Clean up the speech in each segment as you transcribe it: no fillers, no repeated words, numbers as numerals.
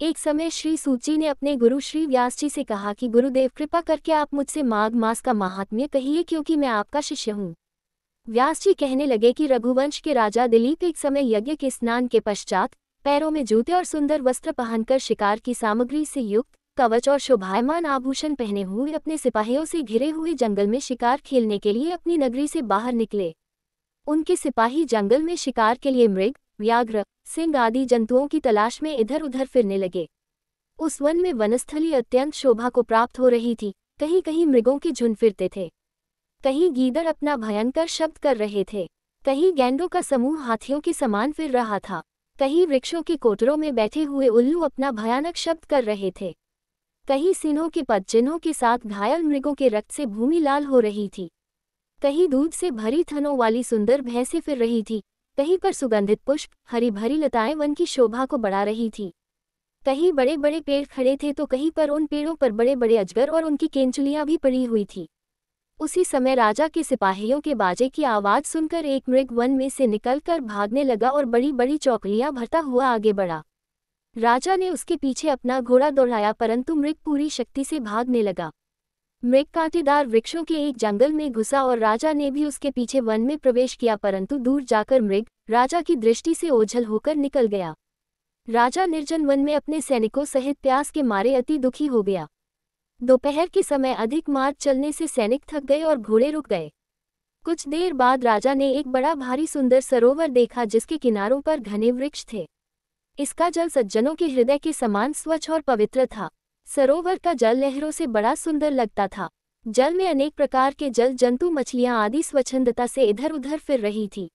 एक समय श्री सूची ने अपने गुरु श्री व्यास जी से कहा कि गुरुदेव, कृपा करके आप मुझसे माघ मास का महात्म्य कहिए, क्योंकि मैं आपका शिष्य हूँ। व्यास जी कहने लगे कि रघुवंश के राजा दिलीप एक समय यज्ञ के स्नान के पश्चात पैरों में जूते और सुंदर वस्त्र पहनकर शिकार की सामग्री से युक्त कवच और शोभायमान आभूषण पहने हुए अपने सिपाहियों से घिरे हुए जंगल में शिकार खेलने के लिए अपनी नगरी से बाहर निकले। उनके सिपाही जंगल में शिकार के लिए मृग, व्याघ्र, सिंह आदि जंतुओं की तलाश में इधर उधर फिरने लगे। उस वन में वनस्थली अत्यंत शोभा को प्राप्त हो रही थी। कहीं कहीं मृगों के झुंड फिरते थे, कहीं गीदड़ अपना भयंकर शब्द कर रहे थे, कहीं गैंडों का समूह हाथियों के समान फिर रहा था, कहीं वृक्षों के कोटरों में बैठे हुए उल्लू अपना भयानक शब्द कर रहे थे, कहीं सिंहों के पदचिन्हों के साथ घायल मृगों के रक्त से भूमि लाल हो रही थी, कहीं दूध से भरी थनों वाली सुंदर भैंसें फिर रही थी, कहीं पर सुगंधित पुष्प, हरी भरी लताएं वन की शोभा को बढ़ा रही थी। कहीं बड़े बड़े पेड़ खड़े थे तो कहीं पर उन पेड़ों पर बड़े बड़े अजगर और उनकी केंचुलियां भी पड़ी हुई थी। उसी समय राजा के सिपाहियों के बाजे की आवाज सुनकर एक मृग वन में से निकलकर भागने लगा और बड़ी बड़ी चौकलियां भरता हुआ आगे बढ़ा। राजा ने उसके पीछे अपना घोड़ा दौड़ाया, परंतु मृग पूरी शक्ति से भागने लगा। मृग कांटेदार वृक्षों के एक जंगल में घुसा और राजा ने भी उसके पीछे वन में प्रवेश किया, परंतु दूर जाकर मृग राजा की दृष्टि से ओझल होकर निकल गया। राजा निर्जन वन में अपने सैनिकों सहित प्यास के मारे अति दुखी हो गया। दोपहर के समय अधिक मार्ग चलने से सैनिक थक गए और घोड़े रुक गए। कुछ देर बाद राजा ने एक बड़ा भारी सुंदर सरोवर देखा, जिसके किनारों पर घने वृक्ष थे। इसका जल सज्जनों के हृदय के समान स्वच्छ और पवित्र था। सरोवर का जल लहरों से बड़ा सुंदर लगता था। जल में अनेक प्रकार के जल जंतु, मछलियां आदि स्वच्छंदता से इधर उधर फिर रही थी।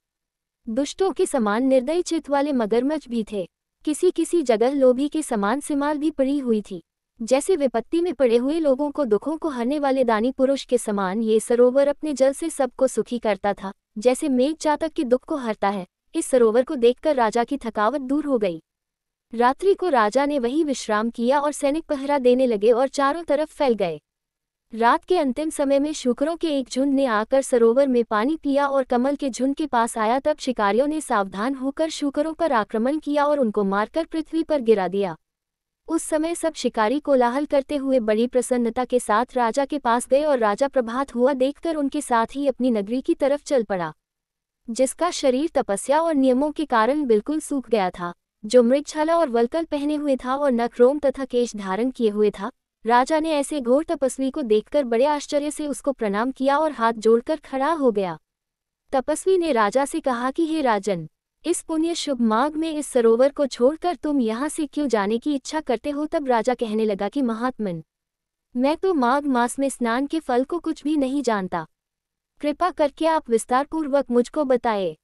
दुष्टों के समान निर्दयी चित्त वाले मगरमच्छ भी थे। किसी किसी जगह लोभी के समान सिमाल भी पड़ी हुई थी। जैसे विपत्ति में पड़े हुए लोगों को दुखों को हरने वाले दानी पुरुष के समान ये सरोवर अपने जल से सबको सुखी करता था, जैसे मेघ चातक के दुख को हरता है। इस सरोवर को देखकर राजा की थकावट दूर हो गई। रात्रि को राजा ने वहीं विश्राम किया और सैनिक पहरा देने लगे और चारों तरफ फैल गए। रात के अंतिम समय में शूकरों के एक झुंड ने आकर सरोवर में पानी पिया और कमल के झुंड के पास आया। तब शिकारियों ने सावधान होकर शूकरों पर आक्रमण किया और उनको मारकर पृथ्वी पर गिरा दिया। उस समय सब शिकारी कोलाहल करते हुए बड़ी प्रसन्नता के साथ राजा के पास गए और राजा प्रभात हुआ देखकर उनके साथ ही अपनी नगरी की तरफ चल पड़ा, जिसका शरीर तपस्या और नियमों के कारण बिल्कुल सूख गया था, जो मृगछाला और वल्कल पहने हुए था और नख रोम तथा केश धारण किए हुए था। राजा ने ऐसे घोर तपस्वी को देखकर बड़े आश्चर्य से उसको प्रणाम किया और हाथ जोड़कर खड़ा हो गया। तपस्वी ने राजा से कहा कि हे राजन, इस पुण्य शुभ माघ में इस सरोवर को छोड़कर तुम यहाँ से क्यों जाने की इच्छा करते हो? तब राजा कहने लगा कि महात्मन, मैं तो माघ मास में स्नान के फल को कुछ भी नहीं जानता। कृपा करके आप विस्तारपूर्वक मुझको बताएं।